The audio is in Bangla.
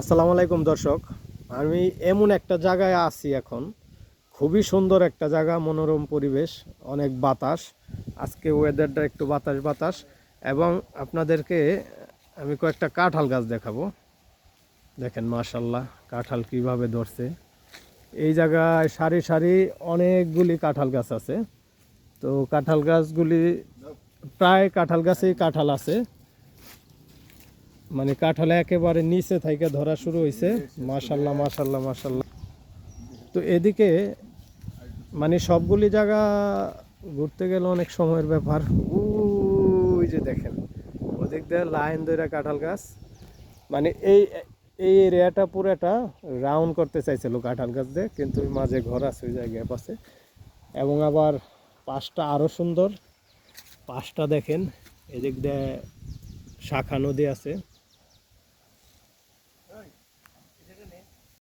আসসালামু আলাইকুম দর্শক। আমি এমন একটা জায়গায় আছি এখন, খুবই সুন্দর একটা জায়গা, মনোরম পরিবেশ, অনেক বাতাস। আজকে ওয়েদারটা একটু বাতাস বাতাস। এবং আপনাদেরকে আমি কয়েকটা কাঁঠাল গাছ দেখাবো। দেখেন মাশাল্লাহ কাঁঠাল কিভাবে ধরছে। এই জায়গায় সারি সারি অনেকগুলি কাঁঠাল গাছ আছে। তো কাঁঠাল গাছগুলি প্রায় কাঁঠাল গাছেই কাঁঠাল আছে, মানে কাঁঠালে একেবারে নিচে থেকে ধরা শুরু হয়েছে। মাশাল্লাহ মাশাল্লাহ মাশাল্লাহ। তো এদিকে মানে সবগুলি জায়গা ঘুরতে গেলে অনেক সময়ের ব্যাপার। ওই যে দেখেন ওদিক দিয়ে লাইন ধরে কাঁঠাল গাছ, মানে এই এই এরিয়াটা পুরোটা রাউন্ড করতে চাইছিল কাঁঠাল গাছ দিয়ে, কিন্তু মাঝে ঘর আছে ওই জায়গায় পাশে। এবং আবার পাশটা আরও সুন্দর। পাশটা দেখেন, এদিক দিয়ে শাখা নদী আছে।